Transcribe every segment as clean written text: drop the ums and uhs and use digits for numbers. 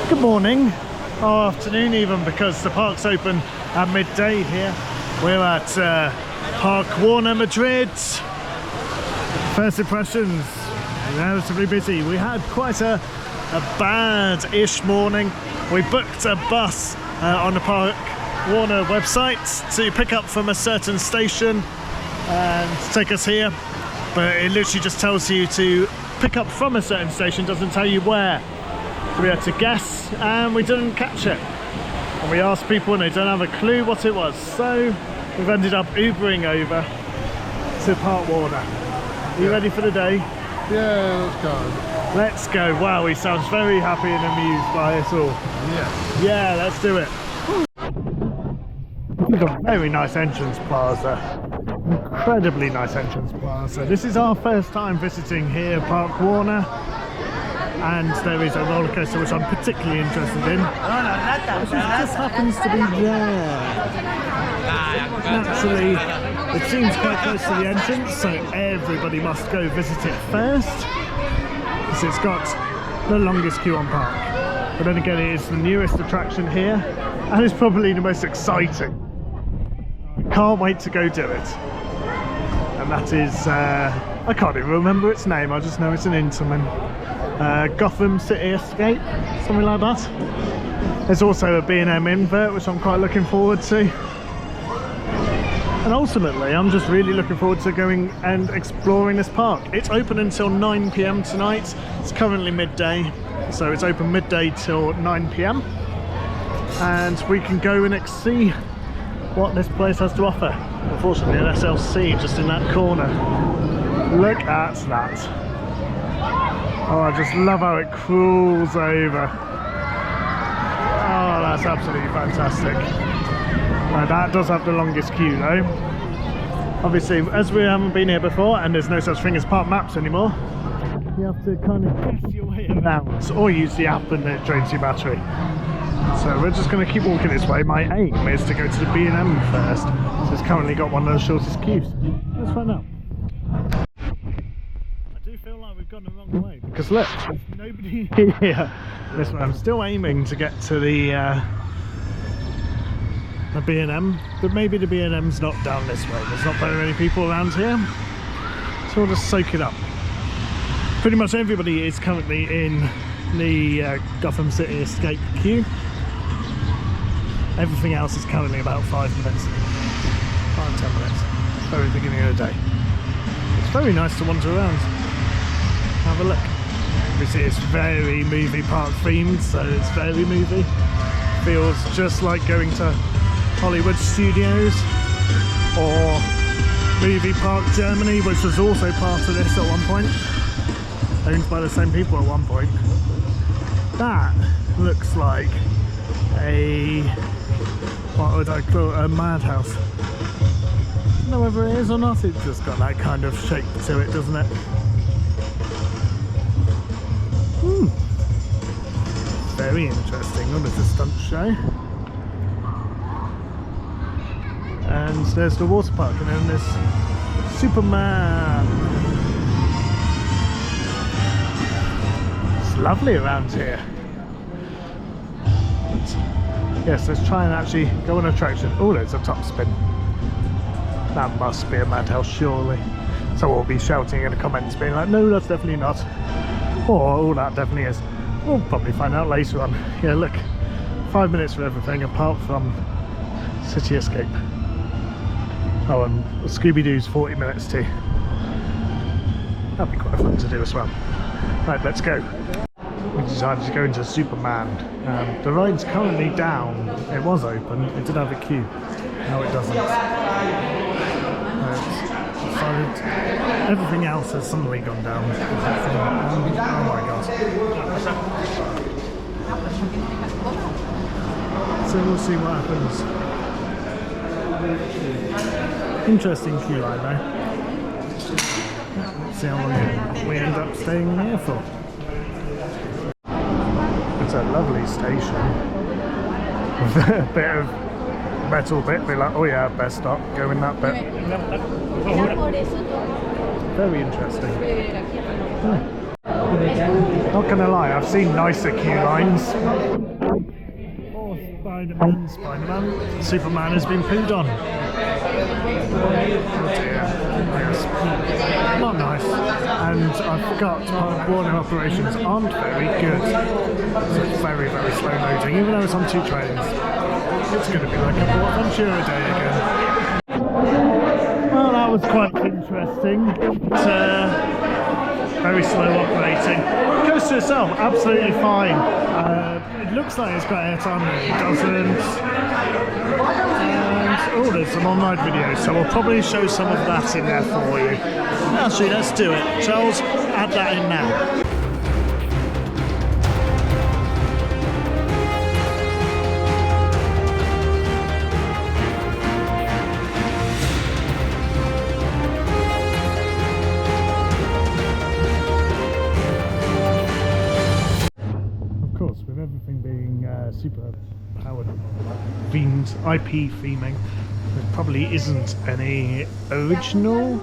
Good morning, or afternoon even, because the park's open at midday here. We're at Parque Warner Madrid. First impressions, relatively busy. We had quite a bad-ish morning. We booked a bus on the Parque Warner website to pick up from a certain station and take us here, but it literally just tells you to pick up from a certain station, doesn't tell you where. So we had to guess and we didn't catch it, and we asked people and they don't have a clue what it was, so we've ended up Ubering over to Parque Warner. Are you ready for the day? Yeah, let's go. Let's go. Wow, he sounds very happy and amused by it all. Yeah. Yeah, let's do it. We've got a very nice entrance plaza. Incredibly nice entrance plaza. This is our first time visiting here, Parque Warner, and there is a roller coaster which I'm particularly interested in, which just happens to be there. Naturally, it seems quite close to the entrance, so everybody must go visit it first, because it's got the longest queue on park. But then again, it is the newest attraction here, and it's probably the most exciting. Can't wait to go do it. And that is, I can't even remember its name, I just know it's an Intamin. Gotham City Escape, something like that. There's also a B&M invert, which I'm quite looking forward to. And ultimately, I'm just really looking forward to going and exploring this park. It's open until 9 PM tonight. It's currently midday, so it's open midday till 9 PM. And we can go and see what this place has to offer. Unfortunately, an SLC just in that corner. Look at that. Oh, I just love how it crawls over. Oh, that's absolutely fantastic. Now, that does have the longest queue though. Obviously, as we haven't been here before and there's no such thing as park maps anymore, you have to kind of guess your way around or use the app and it drains your battery. So we're just going to keep walking this way. My aim is to go to the B&M first, so it's currently got one of the shortest queues. Let's find out. I do feel like we've gone the wrong way, because look, there's nobody here. This way. I'm still aiming to get to the B&M, but maybe the B&M's not down this way. There's not very many people around here, so we'll just soak it up. Pretty much everybody is currently in the Gotham City Escape queue. Everything else is currently about 5 minutes, 5-10 minutes, very beginning of the day. It's very nice to wander around, have a look. Obviously it's very movie park themed, so it's very movie. Feels just like going to Hollywood Studios or Movie Park Germany, which was also part of this at one point, owned by the same people at one point. That looks like a, what would I call it, a madhouse. I don't know whether it is or not, it's just got that kind of shape to it, doesn't it? Very interesting. Oh, there's a stunt show. And there's the water park, and then there's Superman. It's lovely around here. But yes, let's try and actually go on an attraction. Oh, there's a top spin. That must be a madhouse, surely. So we'll be shouting in the comments, being like, no, that's definitely not. Or, oh, that definitely is. We'll probably find out later on. Yeah, look, 5 minutes for everything apart from City Escape. Oh, and Scooby-Doo's 40 minutes too. That'd be quite fun to do as well. Right, let's go. We decided to go into Superman. The ride's currently down. It was open, it did have a queue. No, it doesn't. Everything else has suddenly gone down. Oh my god. So we'll see what happens. Interesting queue line though. Let's see how long we end up staying here for. It's a lovely station. With a bit of metal bit, be like, oh yeah, best stop, go in that bit. Very interesting. Not gonna lie, I've seen nicer queue lines. Oh, Spider-Man. Superman has been pooed on. Oh dear. Yes. Not nice. And I forgot, Parque Warner operations aren't very good. So it's very, very slow loading, even though it's on 2 trains. It's going to be like a Portaventura day again. Well, that was quite interesting. Very slow operating. The coaster itself, absolutely fine. It looks like it's got airtime, it doesn't. And, oh, there's some on-ride videos, so we'll probably show some of that in there for you. Actually, let's do it. Charles, add that in now. With everything being super powered themed IP theming, there probably isn't any original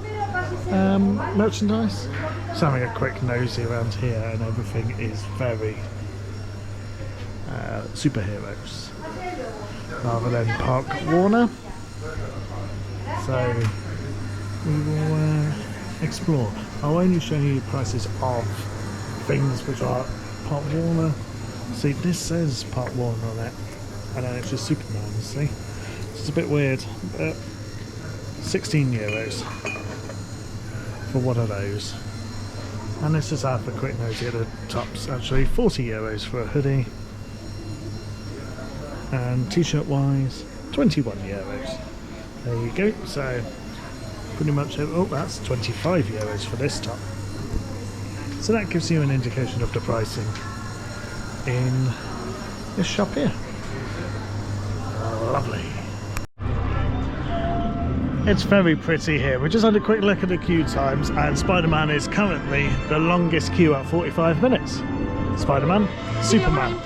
merchandise. Just having a quick nosy around here, and everything is very superheroes rather than Parque Warner. So we will explore. I'll only show you prices of things which are Parque Warner. See, this says Parque Warner on it, and then it's just Superman, see? It's a bit weird, but €16 for one of those. And this is half a quick nosy at the tops, actually €40 for a hoodie. And t-shirt wise, €21. There you go, so pretty much, oh, that's €25 for this top. So that gives you an indication of the pricing in this shop here. Lovely. It's very pretty here. We just had a quick look at the queue times, and Spider-Man is currently the longest queue at 45 minutes. Spider-Man, Superman.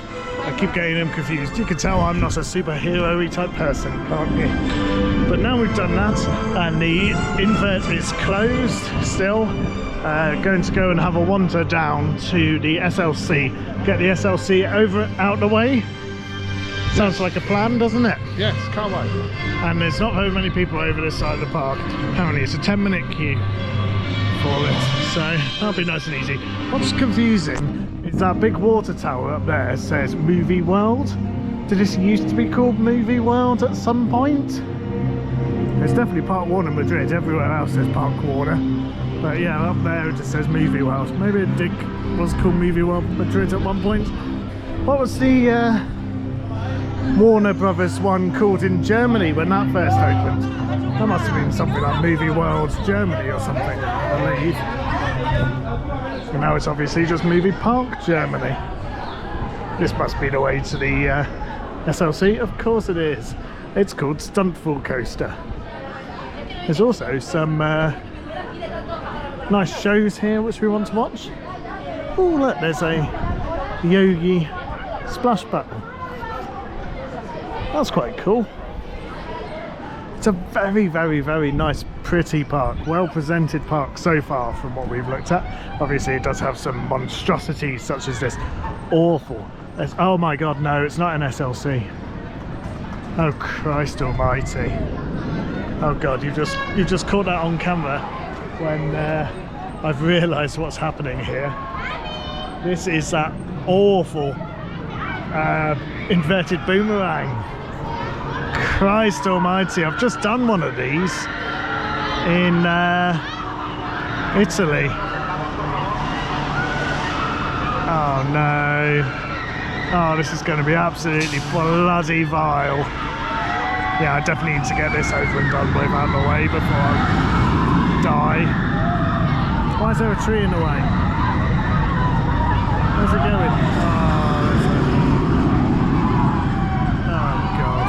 I keep getting them confused. You can tell I'm not a superhero-y type person, can't you? But now we've done that, and the invert is closed still. Going to go and have a wander down to the SLC. Get the SLC out the way. Sounds like a plan, doesn't it? Yes, can't wait. And there's not very many people over this side of the park. Apparently it's a 10-minute queue for it, so that'll be nice and easy. What's confusing is that big water tower up there says Movie World. Did this used to be called Movie World at some point? It's definitely Parque Warner Madrid. Everywhere else says Parque Warner. But yeah, up there it just says Movie World. Maybe it was called Movie World Madrid at one point. What was the Warner Brothers one called in Germany when that first opened? That must have been something like Movie World Germany or something, I believe. And now it's obviously just Movie Park Germany. This must be the way to the SLC. Of course it is. It's called Stuntful Coaster. There's also some nice shows here which we want to watch. Oh look, there's a Yogi splash button. That's quite cool. It's a very, very, very nice, pretty park. Well presented park so far from what we've looked at. Obviously it does have some monstrosities such as this awful. Oh my god, no, it's not an SLC. Oh Christ almighty. Oh god, you've just caught that on camera when I've realised what's happening here. This is that awful inverted boomerang. Christ almighty, I've just done one of these in Italy. Oh no. Oh, this is going to be absolutely bloody vile. Yeah, I definitely need to get this over and done with out of the way before I die. Why is there a tree in the way? Where's it going? Oh, there's a... oh god.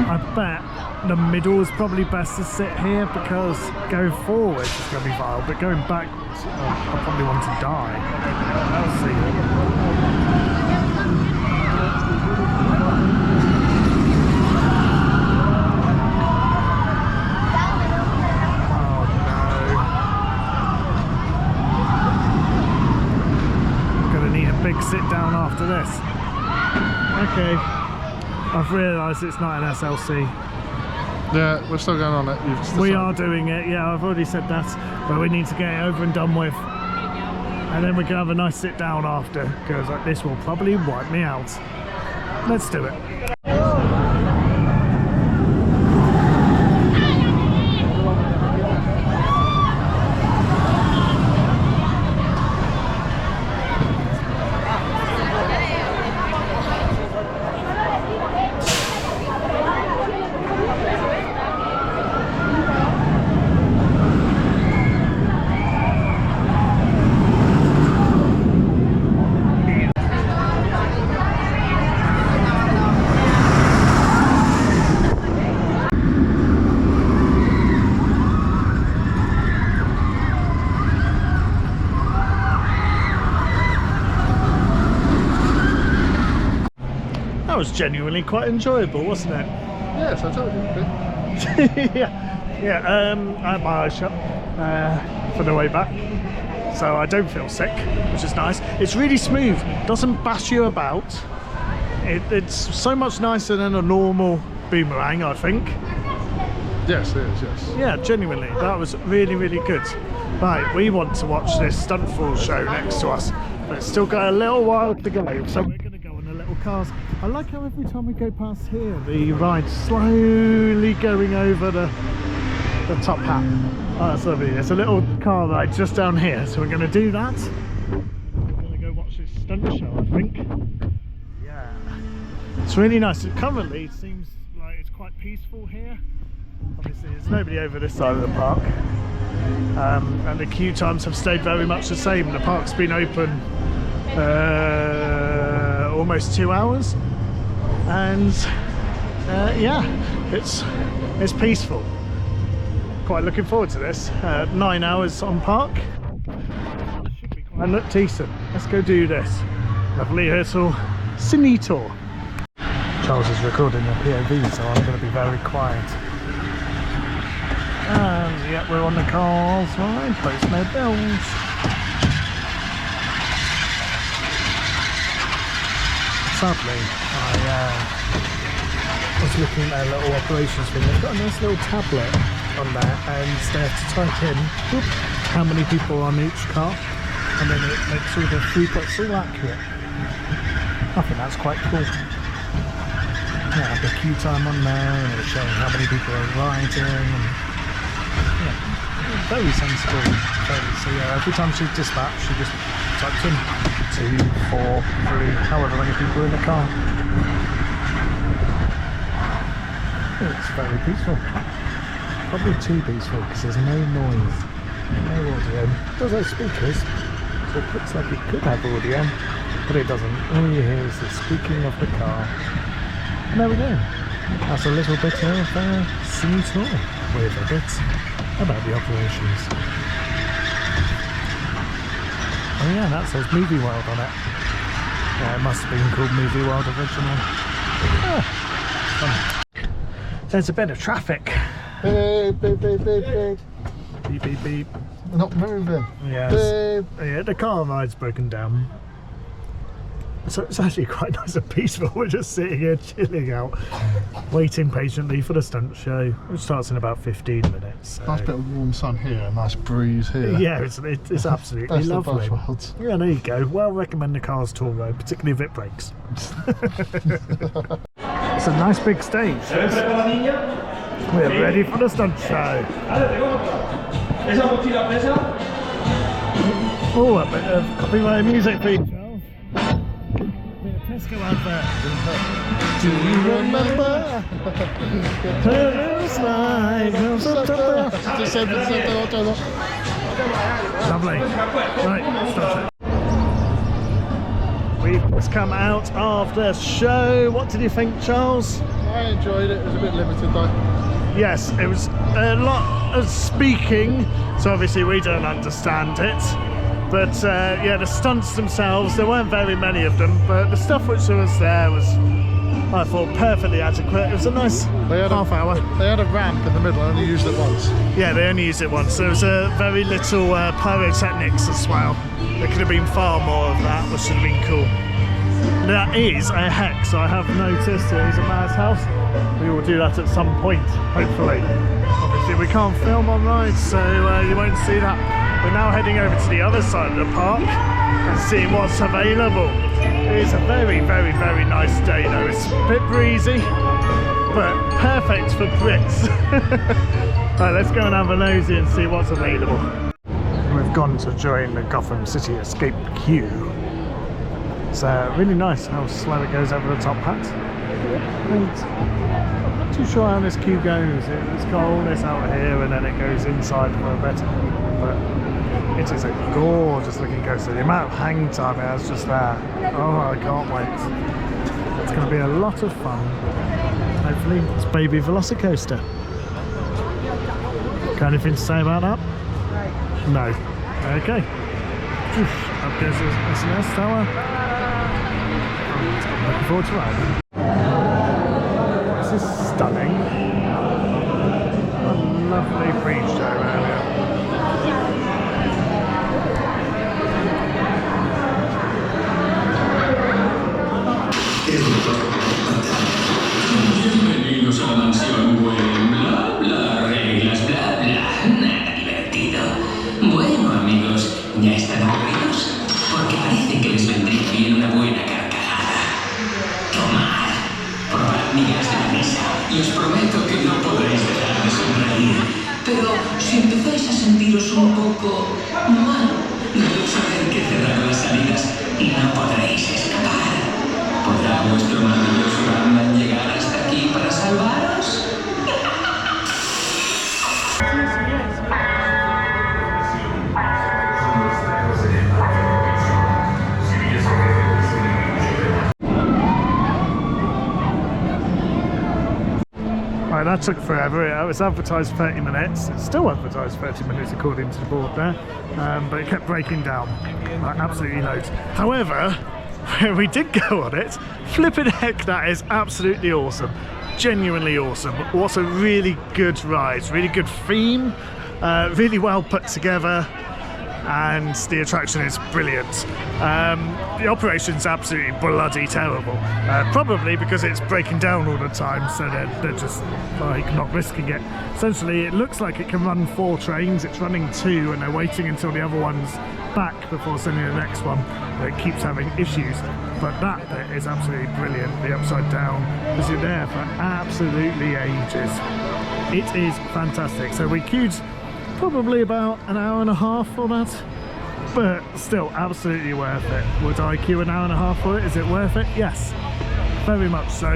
I bet the middle is probably best to sit here because going forwards is going to be vile, but going backwards, I'll probably want to die. I'll see. Oh no. sit down after this. Okay, I've realised it's not an SLC. Yeah, we're still going on it. You've just We decided. are doing it, yeah, I've already said that, but we need to get it over and done with. And then we can have a nice sit down after, because this will probably wipe me out. Let's do it. That was genuinely quite enjoyable, wasn't it? Yes, I told you. Yeah, I had my eyes shut for the way back, so I don't feel sick, which is nice. It's really smooth, doesn't bash you about. It's so much nicer than a normal boomerang, I think. Yes, it is, yes. Yeah, genuinely, that was really, really good. Right, we want to watch this stunt fall show next to us, but it's still got a little while to go, so we're going to go on the little cars. I like how every time we go past here, the ride's slowly going over the top hat. Oh, that's lovely. There's a little car ride just down here, so we're going to do that. We're going to go watch this stunt show, I think. Yeah. It's really nice. Currently, it seems like it's quite peaceful here. Obviously, there's nobody over this side of the park. And the queue times have stayed very much the same. The park's been open almost 2 hours. And yeah, it's peaceful. Quite looking forward to this. 9 hours on park. Should be quite decent. Let's go do this. Lovely little cine tour. Charles is recording the POV, so I'm going to be very quiet. And yeah, we're on the cars ride. Post no bells. Sadly, I was looking at their little operations thing. They've got a nice little tablet on there, and they have to type in how many people are on each car, and then it makes all the throughputs all accurate. I think that's quite cool. Yeah, the queue time on there, and it's showing how many people are riding, and yeah, very sensible. So yeah, every time she dispatches, she just types in 2, 4, 3, however many people are in the car. It's very peaceful. Probably too peaceful because there's no noise, no audio. It does have speakers, so it looks like it could have audio, but it doesn't. All you hear is the squeaking of the car. And there we go. That's a little bit of cine tour with a bit about the operations. Oh yeah, that says Movie World on it. Yeah, it must have been called Movie World originally. Ah, fun. There's a bit of traffic. Beep, beep, beep, beep, beep. Beep, beep, beep. Not moving. Yes. Beep. Yeah, the car ride's broken down. So it's actually quite nice and peaceful. We're just sitting here chilling out, waiting patiently for the stunt show, which starts in about 15 minutes. So. Nice bit of warm sun here, a nice breeze here. Yeah, it's absolutely Best lovely. of both worlds. Yeah, there you go. Well, recommend the Cars Tour Road, particularly if it breaks. It's a nice big stage. We're ready for the stunt show. Oh, a bit of copyright music for you, Charles. Tesco advert. Do you remember? Lovely. Right, start it. We've just come out of the show. What did you think, Charles? I enjoyed it. It was a bit limited though. Yes, it was a lot of speaking, so obviously we don't understand it. But yeah, the stunts themselves, there weren't very many of them, but the stuff which was there was I thought perfectly adequate. It was a nice half hour. They had a ramp in the middle and only used it once. Yeah, they only used it once. There was a very little pyrotechnics as well. There could have been far more of that, which would have been cool. That is a hex, so I have noticed it is a man's house. We will do that at some point, hopefully. Obviously we can't film on rides, so you won't see that. We're now heading over to the other side of the park and seeing what's available. It is a very, very, very nice day though. It's a bit breezy, but perfect for Brits. Right, let's go and have a nosy and see what's available. We've gone to join the Gotham City Escape queue. It's really nice how slow it goes over the top hat. And I'm not too sure how this queue goes. It's got all this out here and then it goes inside for a bit. But it is a gorgeous looking coaster. The amount of hang time it has just there. Oh, I can't wait. It's going to be a lot of fun. Hopefully it's baby Velocicoaster. Got anything to say about that? No. Okay. Up goes the SNS tower. Looking forward to riding. This is stunning. A lovely pre-show area. Bienvenidos a la mansión buen bla bla, reglas bla bla, nada divertido. Bueno amigos, ¿ya están aburridos? Porque parece que les vendría bien una buena carcajada. Tomad, probad migas de la mesa y os prometo que no podréis dejar de sonreír. Pero si empezáis a sentiros un poco mal, debéis saber que cerrar las salidas y no podréis escapar. ¿Podrá vuestro maravilloso Batman llegar hasta aquí para salvaros? Right, that took forever. It was advertised 30 minutes. It's still advertised 30 minutes according to the board there, but it kept breaking down. Like, absolutely loads. However, where we did go on it, flipping heck, that is absolutely awesome. Genuinely awesome. What a really good ride, really good theme, really well put together, and the attraction is brilliant. The operation's absolutely bloody terrible, probably because it's breaking down all the time, so they're just like not risking it. Essentially, it looks like it can run 4 trains. It's running 2 and they're waiting until the other one's back before sending the next one. It keeps having issues, but that bit is absolutely brilliant. The upside down, because you're there for absolutely ages. It is fantastic. So we queued probably about an hour and a half for that, but still absolutely worth it. Would I queue an hour and a half for it? Is it worth it? Yes, very much so,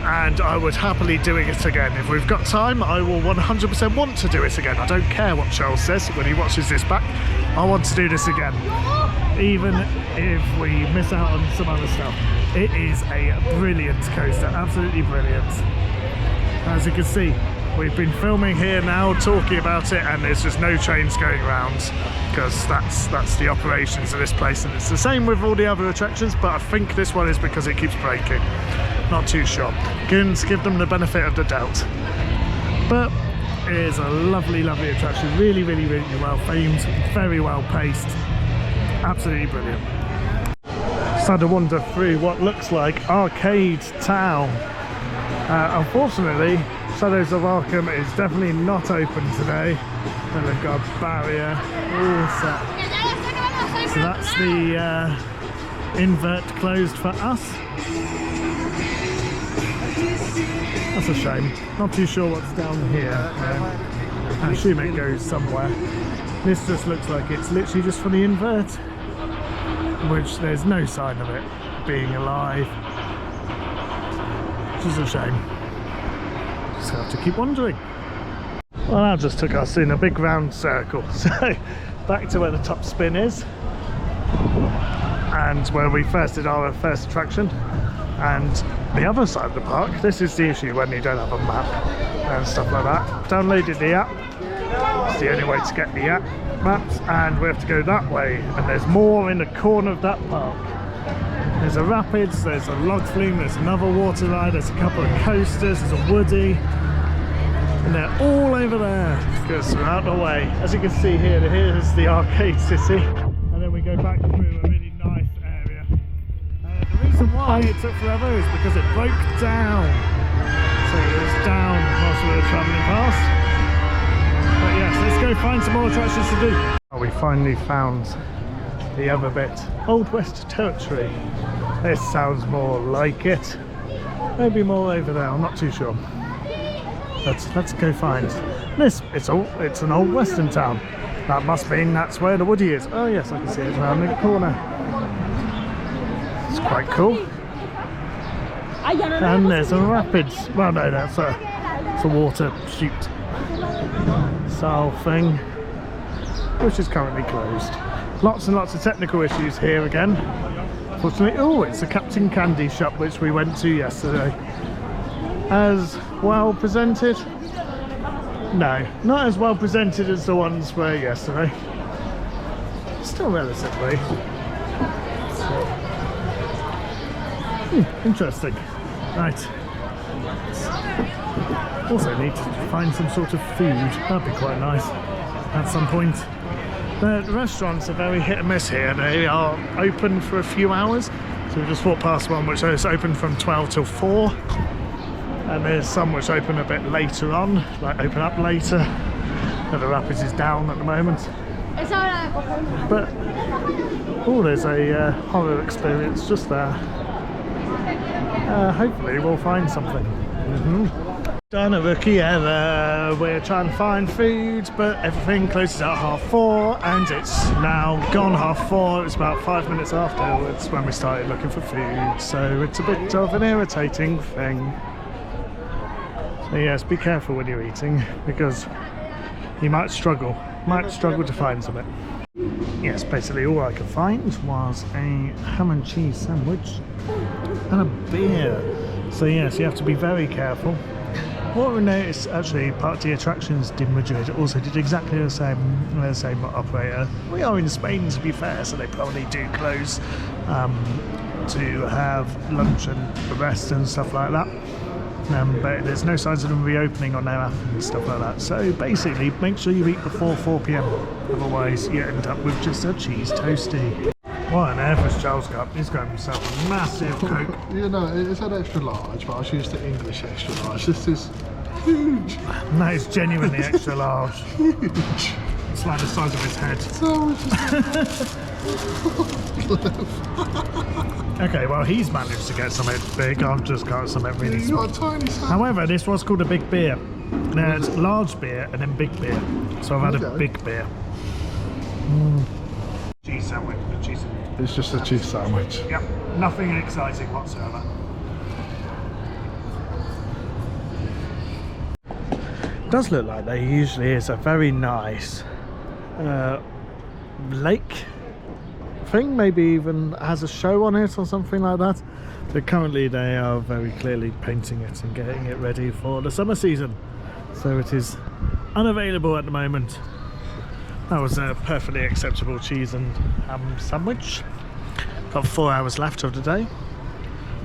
and I would happily do it again. If we've got time, I will 100% want to do it again. I don't care what Charles says when he watches this back. I want to do this again, even if we miss out on some other stuff. It is a brilliant coaster, absolutely brilliant. As you can see, we've been filming here now, talking about it, and there's just no trains going around because that's the operations of this place, and it's the same with all the other attractions, but I think this one is because it keeps breaking. Not too sure. Can give them the benefit of the doubt. But it is a lovely, lovely attraction. Really, really, really well themed, very well paced. Absolutely brilliant. Just had to wander through what looks like Arcade Town. Unfortunately, Shadows of Arkham is definitely not open today, and they've got a barrier all set. So that's the invert closed for us. That's a shame. Not too sure what's down here. I assume it goes somewhere. This just looks like it's literally just for the invert, which there's no sign of it being alive, which is a shame. Just have to keep wandering. Well, that just took us in a big round circle. So back to where the top spin is, and where we first did our first attraction, and the other side of the park. This is the issue when you don't have a map and stuff like that. Downloaded the app. It's the only way to get the app maps, and we have to go that way, and there's more in the corner of that park. There's a rapids, there's a log flume, there's another water ride, there's a couple of coasters, there's a woody. And they're all over there because we're out of the way. As you can see here, here's the arcade city. And then we go back through a really nice area. The reason why it took forever is because it broke down. So it was down whilst we were travelling past. But yes, let's go find some more attractions to do. Oh, we finally found the other bit. Old West Territory. This sounds more like it. Maybe more over there, I'm not too sure. Let's go find this. It's an old western town. That must mean that's where the woody is. Oh yes, I can see it around the corner. It's quite cool. And there's a rapids. Well, no, that's a water chute style thing, which is currently closed. Lots and lots of technical issues here again. Fortunately, oh, it's a Captain Candy shop which we went to yesterday. As well presented? No, not as well presented as the ones were yesterday. Still relatively. Interesting. Right. Also need to find some sort of food. That'd be quite nice at some point. The restaurants are very hit and miss here. They are open for a few hours. So we just walked past one which is open from 12 till 4. And there's some which open a bit later on, like open up later. And the rapids is down at the moment. But, oh, there's a horror experience just there. Hopefully we'll find something. Done a rookie error. We're trying to find food, but everything closes at 4:30, and it's now gone 4:30. It was about 5 minutes afterwards when we started looking for food, so it's a bit of an irritating thing. So yes, be careful when you're eating, because you might struggle to find something. Yes, basically all I could find was a ham and cheese sandwich and a beer. So yes, you have to be very careful. What we noticed, actually, Parque de Attractions de Madrid also did exactly the same operator. We are in Spain, to be fair, so they probably do close to have lunch and rest and stuff like that. But there's no signs of them reopening on their app and stuff like that. So basically, make sure you eat before 4 PM, otherwise you end up with just a cheese toasty. What on earth has Charles got? He's got himself a massive Coke. You know, it's an extra large, but I choose the English extra large. This is huge. That is genuinely extra large. Huge. It's like the size of his head. So Okay, well he's managed to get something big. I've just got something really small. However, this was called a big beer. There's large beer and then big beer. So I've had a big beer. Cheese sandwich. It's just a cheese sandwich. Yep, nothing exciting whatsoever. It does look like there usually is a very nice lake thing, maybe even has a show on it or something like that. But currently they are very clearly painting it and getting it ready for the summer season. So it is unavailable at the moment. That was a perfectly acceptable cheese and ham sandwich. Got 4 hours left of the day.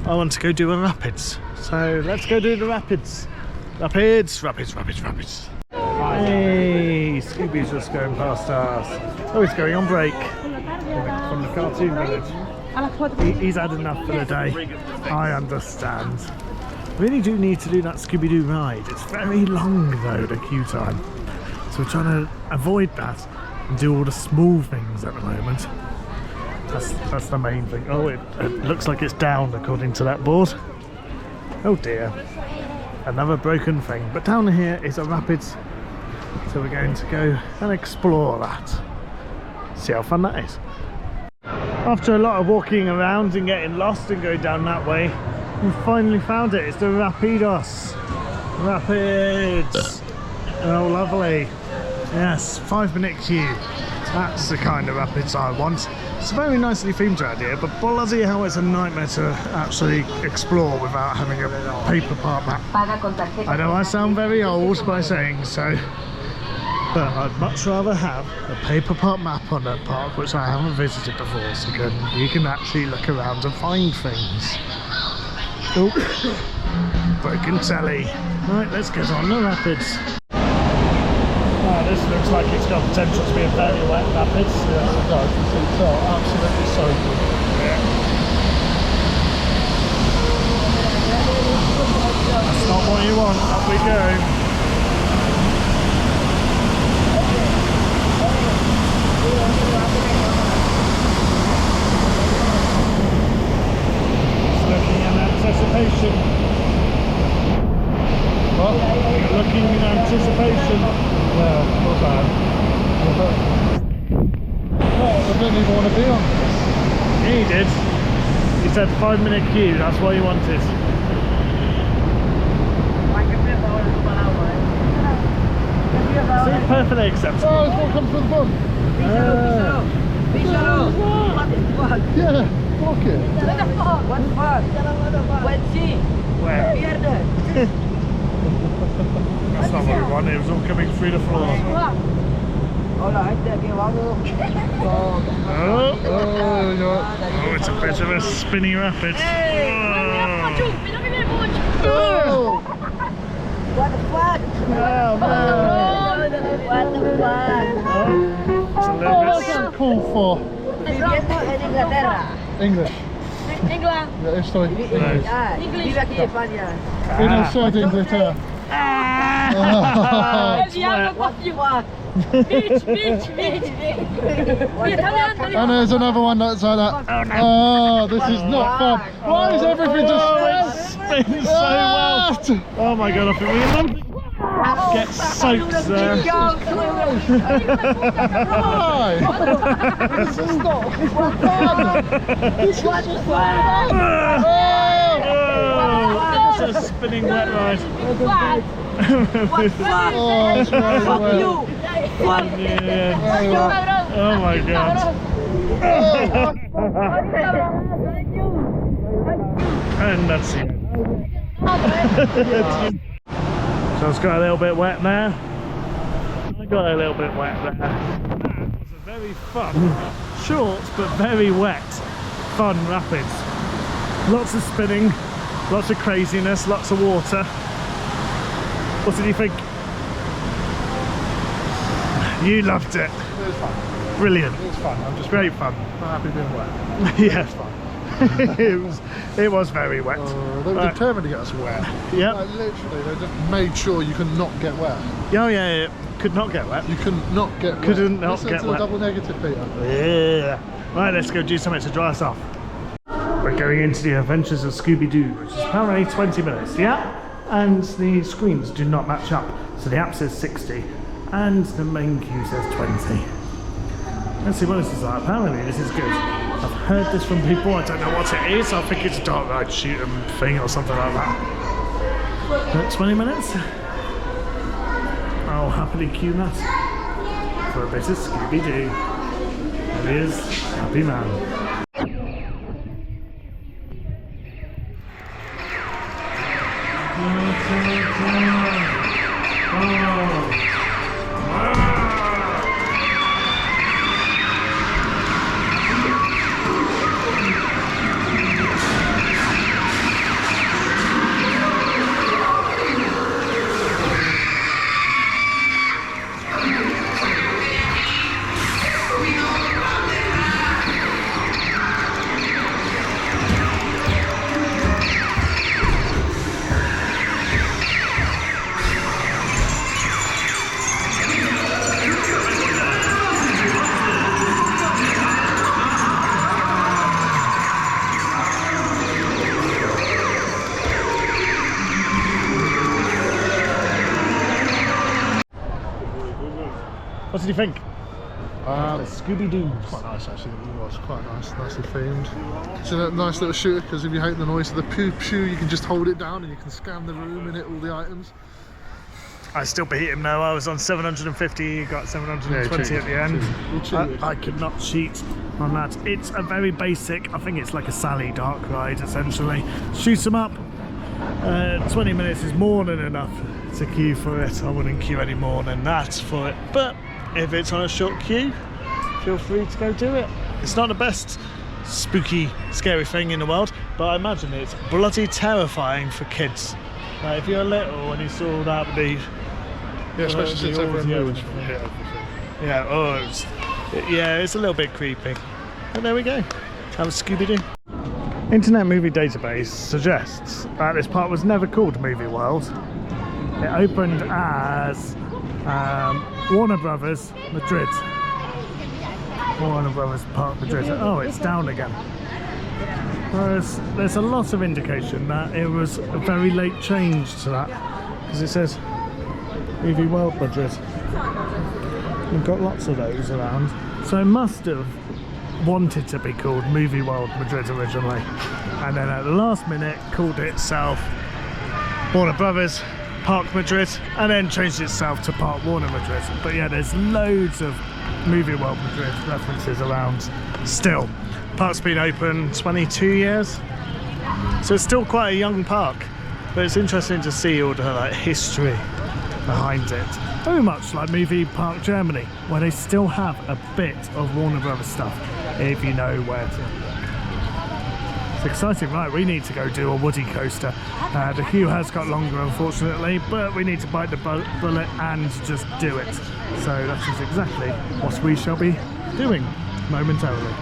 I want to go do a rapids. So let's go do the rapids. Rapids. Hey, Scooby's just going past us. Oh, he's going on break from the cartoon village. He's had enough for the day. I understand. Really do need to do that Scooby-Doo ride. It's very long though, the queue time. So we're trying to avoid that and do all the small things at the moment. That's the main thing. Oh, it looks like it's down according to that board. Oh dear. Another broken thing. But down here is a rapids. So we're going to go and explore that. See how fun that is. After a lot of walking around and getting lost and going down that way, we finally found it. It's the Rapidos. Rapids. Oh, lovely. Yes, 5-minute queue. That's the kind of rapids I want. It's a very nicely themed around here, but bloody hell, it's a nightmare to actually explore without having a paper park map. I know I sound very old by saying so, But I'd much rather have a paper park map on that park, which I haven't visited before, so you can actually look around and find things. Oh, broken telly. Right, let's get on the rapids. This looks like it's got potential to be a very wet rapids. Yes, it does. It's absolutely soaking. Yeah. That's not what you want. Up we go. Just looking in anticipation. What? You're looking in anticipation. Yeah, not bad. I didn't even want to be on this. Yeah, you did. You said 5-minute queue, that's what you wanted. See, perfectly acceptable. Oh, it's what comes with the bun. Yeah, fuck it. Where? That's not what we wanted, it was all coming through the floor. Oh, it's a bit of a spinny rapid. Oh. What the fuck? Oh, man. What the fuck? It's a little Oh, bit... what's that called for? Viviendo en Inglaterra. English. England. Yeah, estoy. Nice. Vive aquí en España. In a said Inglaterra. El diablo cogió. Beach, beach, beach. And there's another one that's like that. Oh, this is not fun. Why is everything just spins so well? Oh my god, I think we get soaked there. Why? This is not fun. This is just fun. It's a spinning wet ride. Oh, it's very wet. Yeah. Oh my god. And that's it. So it's got a little bit wet there. I got a little bit wet there. That was a very fun, short but very wet, fun rapids. Lots of spinning, lots of craziness, lots of water. What did you think? You loved it. It was fun. Brilliant. It was fun. I'm just Great fun. happy being wet. Yeah. It's fun. it was very wet. They were determined to get us wet. Yep. Like, literally, they just made sure you could not get wet. Oh yeah. Could not get wet. You could not get wet. Couldn't not Listen get to wet. the double negative, Peter. Yeah. Right, let's go do something to dry us off. We're going into the Adventures of Scooby-Doo, which is apparently 20 minutes. The app and the screens do not match up. So the app says 60 and the main queue says 20. Let's see what this is like. Apparently this is good. I've heard this from people, I don't know what it is. I think it's a dark ride shoot 'em thing or something like that. But 20 minutes? I'll happily queue that for a bit of Scooby-Doo. There he is, Happy Man. What did you think? Scooby-Doo. Quite nice actually, it was quite nice, nicely themed. So that nice little shooter, because if you hate the noise of the pew pew, you can just hold it down and you can scan the room and hit all the items. I still beat him though. I was on 750, got 720 at the end. I could not cheat on that. It's a very basic, I think it's like a Sally dark ride essentially. Shoot 'em up. 20 minutes is more than enough to queue for it. I wouldn't queue any more than that for it. But if it's on a short queue, feel free to go do it. It's not the best spooky, scary thing in the world, but I imagine it's bloody terrifying for kids. Like if you're little and you saw that with the especially since everyone knows from here. It's a little bit creepy. And there we go. That was Scooby-Doo. Internet Movie Database suggests that this park was never called Movie World. It opened as Warner Brothers Madrid. Warner Brothers Park Madrid. Oh, it's down again. Whereas there's a lot of indication that it was a very late change to that, because it says Movie World Madrid. We've got lots of those around, so it must have wanted to be called Movie World Madrid originally, and then at the last minute called it itself Warner Brothers Park Madrid, and then changed itself to Park Warner Madrid. But yeah, there's loads of Movie World Madrid references around still. Park's been open 22 years, so it's still quite a young park, but it's interesting to see all the history behind it. Very much like Movie Park Germany, where they still have a bit of Warner Brothers stuff, if you know where to. It's exciting, right? We need to go do a Woody coaster. The queue has got longer, unfortunately, but we need to bite the bullet and just do it. So that is exactly what we shall be doing momentarily.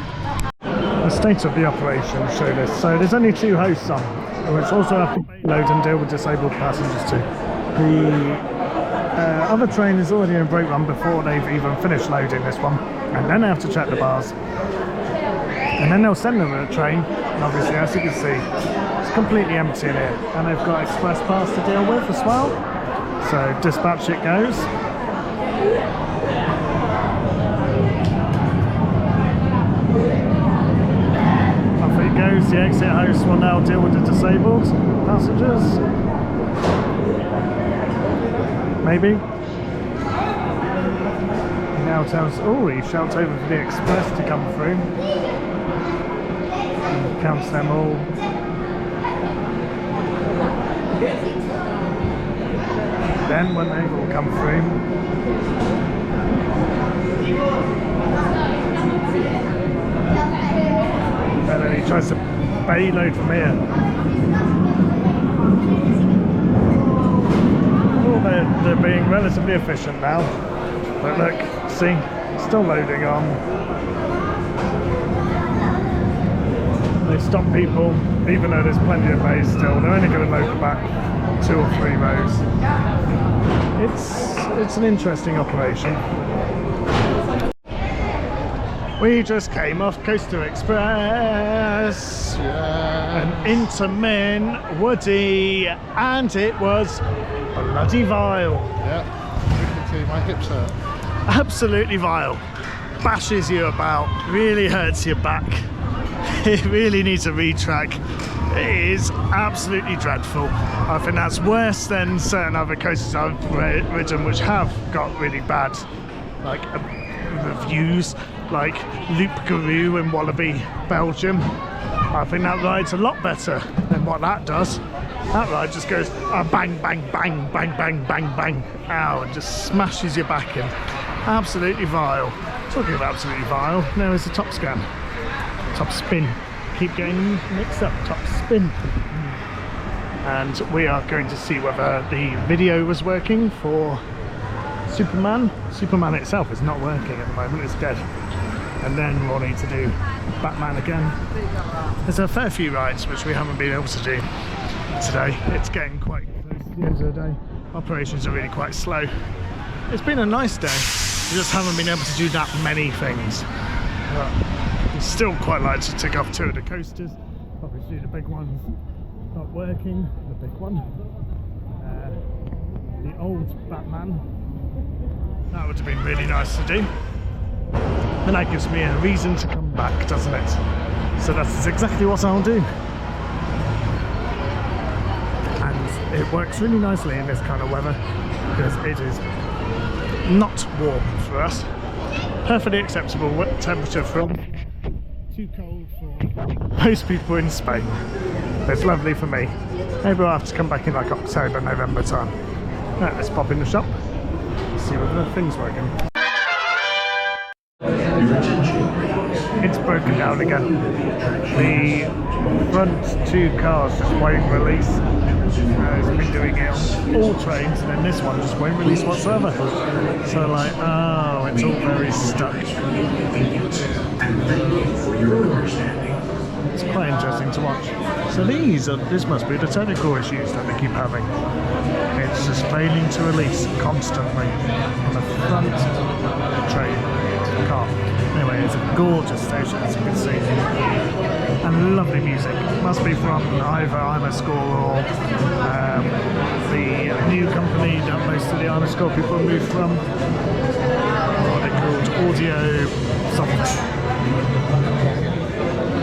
The state of the operation show this. So there's only 2 hosts on, which also have to load and deal with disabled passengers too. The other train is already in a brake run before they've even finished loading this one, and then they have to check the bars, and then they'll send them a train, and obviously, as you can see, it's completely empty in here, and they've got express pass to deal with as well, so dispatch it goes. Off it goes. The exit host will now deal with the disabled passengers. Maybe. He now tells, he shouts over for the express to come through. And counts them all. Then when they've all come through, and then he tries to bay load from here. They're being relatively efficient now, but look, see, still loading on. They stop people, even though there's plenty of bays still. They're only going to load the back 2 or 3 rows. It's an interesting operation. We just came off Coaster Express and into Min Woody, and it was bloody vile. Yeah, you can see my hips hurt. Absolutely vile. Bashes you about, really hurts your back. It really needs a retrack. It is absolutely dreadful. I think that's worse than certain other coasters I've ridden, which have got really bad reviews, like Loop Garou in Wallaby, Belgium. I think that ride's a lot better than what that does. That ride just goes bang, bang, bang, bang, bang, bang, bang, ow, and just smashes your back in. Absolutely vile. Talking of absolutely vile, now is the top scan. Top spin. Keep getting mixed up. Top spin. And we are going to see whether the video was working for Superman. Superman itself is not working at the moment, it's dead. And then we'll need to do Batman again. There's a fair few rides which we haven't been able to do today. It's getting quite close to the end of the day. Operations are really quite slow. It's been a nice day. We just haven't been able to do that many things. But we still quite like to tick off 2 of the coasters. Obviously the big one's not working. The big one. The old Batman. That would have been really nice to do. And that gives me a reason to come back, doesn't it? So that's exactly what I'll do. And it works really nicely in this kind of weather because it is not warm for us. Perfectly acceptable temperature for too cold for most people in Spain. It's lovely for me. Maybe I'll have to come back in like October, November time. Right, let's pop in the shop, see whether the thing's working. It's broken down again. The front two cars just won't release. It's been doing it on all trains, and then this one just won't release whatsoever. So like, oh, it's all very stuck. It's quite interesting to watch. So this must be the technical issues that they keep having. It's just failing to release constantly on the front train car. Anyway, it's a gorgeous station, as you can see, and lovely music. Must be from either I'm a Score or the new company that most of the I'm a Score people moved from. What are they called? Audio something.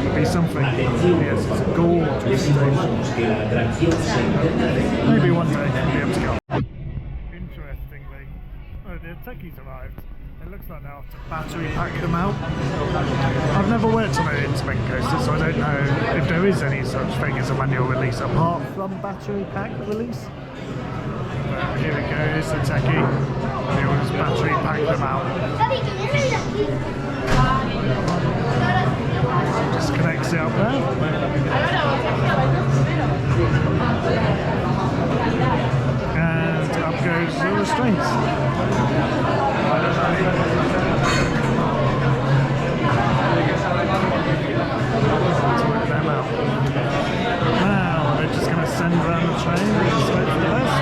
Could be something. Yes, it's a gorgeous station. Maybe one day we'll be able to go. Interestingly, the techies arrived. It looks like they'll have to battery pack them out. I've never worked on an Intermin coaster, so I don't know if there is any such thing as a manual release apart from battery pack release. But here we go, here's the techie. He'll just battery pack them out. Just connects it up there. And up goes the restraints. Them out. Now they're just going to send around the train and just wait for the best.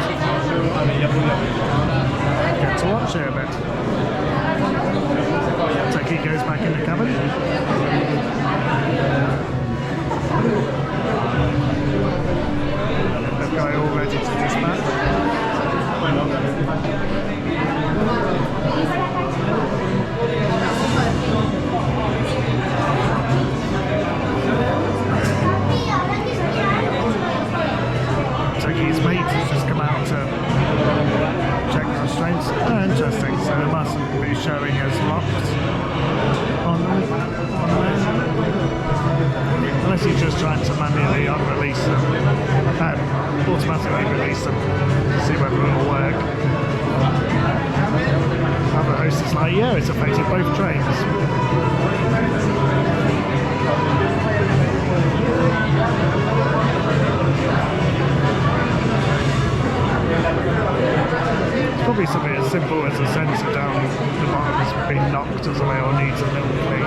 Get to watch it a bit. Techie goes back in the cabin. The guy all ready to dispatch. His mate has just come out to check the restraints. Oh, interesting, so it mustn't be showing as locked on there. Unless he's just trying to manually unrelease them and automatically release them to see whether it will work. Other host is like, yeah, it's affected both trains. It's probably something as simple as a sensor down the bottom has been knocked or something, or needs a little clean.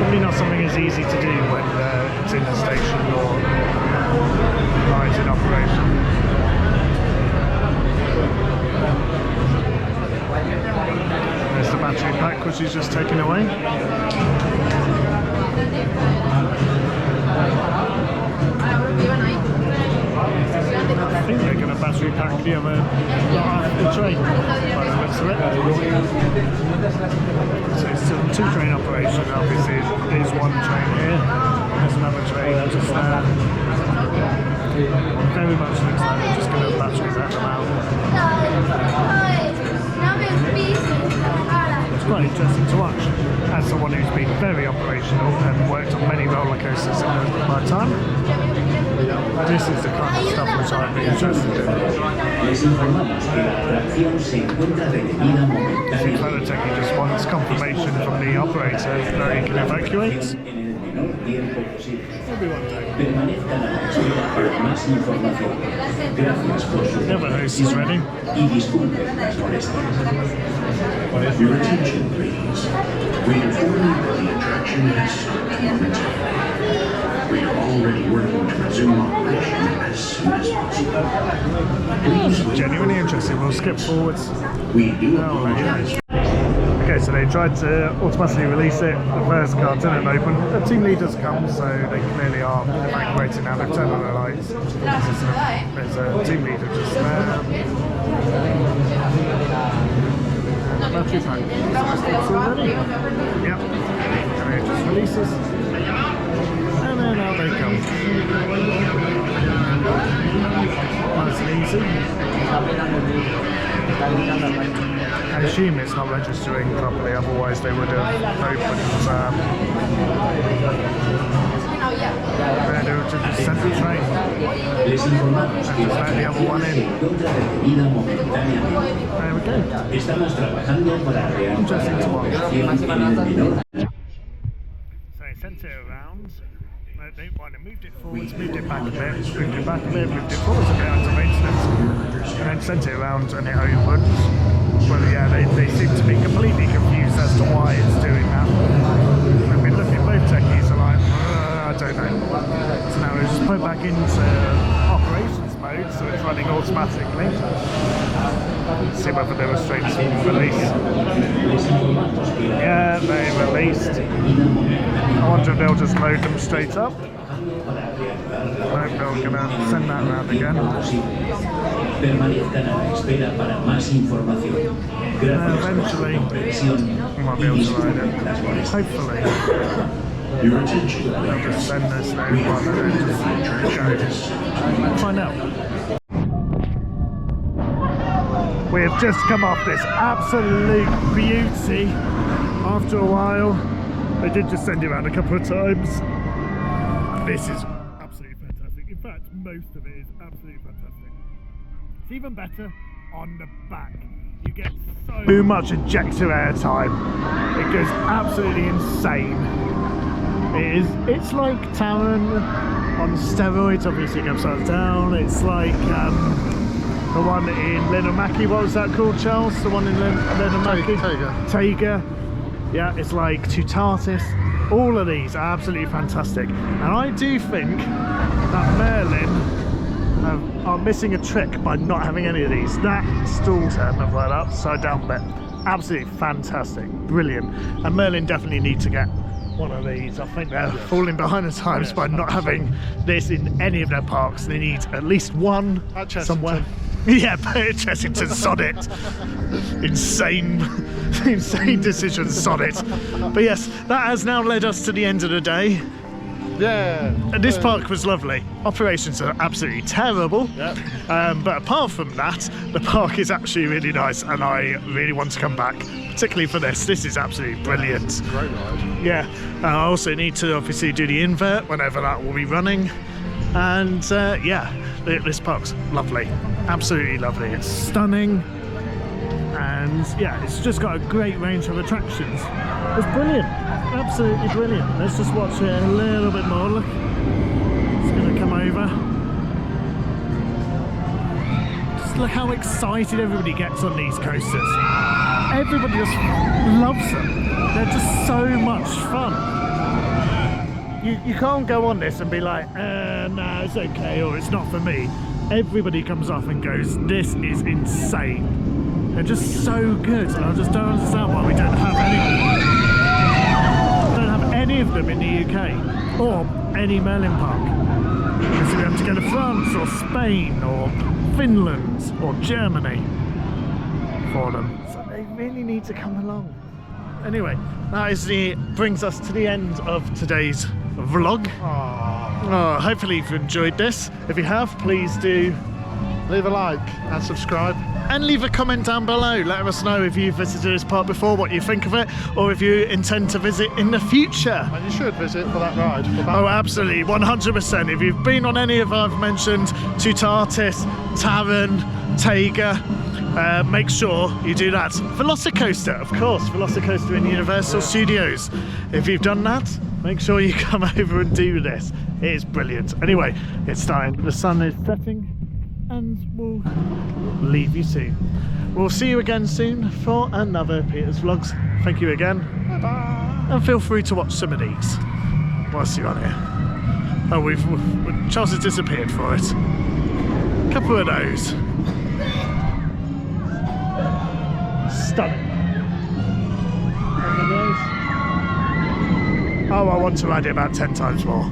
Probably not something as easy to do when it's in the station or lines in operation. There's the battery pack which he's just taken away. I think they're going to battery pack the other half of the train by the looks of it. So it's still two train operation. Obviously there's one train here, there's another train just there. Very much looks like they're just going to battery pack them out. It's quite interesting to watch. As someone who's been very operational and worked on many roller coasters in my time, this is the kind of stuff which I'd be interested in. I think Techie just wants confirmation from the operator that he can evacuate. Maybe one day. The other host is ready. Your attention, please. We inform you that the attraction has stopped momentarily. We are already working to resume operation as soon as possible. Please wait. Genuinely interesting. We'll skip forwards. We do apologize. Okay, so they tried to automatically release it. The first car didn't open. The team leaders come, so they clearly are evacuating now. They've turned on the lights. There's a team leader just there. Battery pack. It's all ready. Yep. And it just releases. And then out they come. Nice and easy. I assume it's not registering properly, otherwise they would have opened Then they'll just send the train. Les informamos que Just let the other one in. otra detenida momentáneamente. There we go. Estamos trabajando para Interesting to watch. reactivar en el menor. So I sent it around. They moved it forwards, moved it back a bit, moved it back a bit, moved it forwards a bit under maintenance, and then sent it around and it opened. Well, yeah, they seem to be completely confused as to why it's doing that. I've been looking, both techies are like, I don't know. So now we just put it back into operations mode, so it's running automatically. See whether the restraints will release. Yeah, they released. I wonder if they'll just load them straight up. I hope they're going to send that around again. Permanezcan a la espera para más información. Eventually, we might be able to ride it. Hopefully. Your attention, They'll just send this now rather than just go. Find out. We have just come off this absolute beauty. After a while, they did just send you around a couple of times. This is absolutely fantastic. In fact, most of it is absolutely fantastic. It's even better on the back. You get so much ejector air time. It goes absolutely insane. It's like Taron on steroids. Obviously it goes upside down. It's like the one in Lenomaki, what was that called, Charles? The one in Lenomaki? Taiga. Yeah, it's like Tutatis. All of these are absolutely fantastic. And I do think that Merlin are missing a trick by not having any of these. That stall turn of that upside down bit, absolutely fantastic, brilliant. And Merlin definitely need to get one of these. I think they're falling behind the times by not having this in any of their parks. They need at least one somewhere. Yeah, but Chessington, sod it. Insane decision, sod it. But yes, that has now led us to the end of the day. Yeah. And this park was lovely. Operations are absolutely terrible. Yep. But apart from that, the park is actually really nice and I really want to come back, particularly for this. This is absolutely brilliant. Great ride. Yeah. I also need to obviously do the invert whenever that will be running. And yeah, this park's lovely. Absolutely lovely. It's stunning. And yeah, it's just got a great range of attractions. It's brilliant. Absolutely brilliant. Let's just watch it a little bit more. Look, it's going to come over. Just look how excited everybody gets on these coasters. Everybody just loves them. They're just so much fun. You can't go on this and be like, no, it's okay, or it's not for me. Everybody comes off and goes, this is insane. They're just so good, and I just don't understand why we don't have any of them in the UK or any Merlin park. Because we have to go to France or Spain or Finland or Germany for them. So they really need to come along. Anyway, that brings us to the end of today's vlog. Hopefully you've enjoyed this. If you have, please do Leave a like and subscribe. and leave a comment down below. Let us know if you've visited this park before, what you think of it, or if you intend to visit in the future. And you should visit for that ride. Oh, absolutely, 100%. If you've been on any of I've mentioned, Tutatis, Taron, Taiga, make sure you do that. Velocicoaster, of course, Velocicoaster in Universal Studios. If you've done that, make sure you come over and do this. It is brilliant. Anyway, it's starting. The sun is setting, and we'll leave you soon. We'll see you again soon for another Peter's Vlogs. Thank you again. Bye-bye. And feel free to watch some of these whilst you're on here. Oh, Charles has disappeared for it. A couple of those. Stunning. Oh, I want to ride it about 10 times more.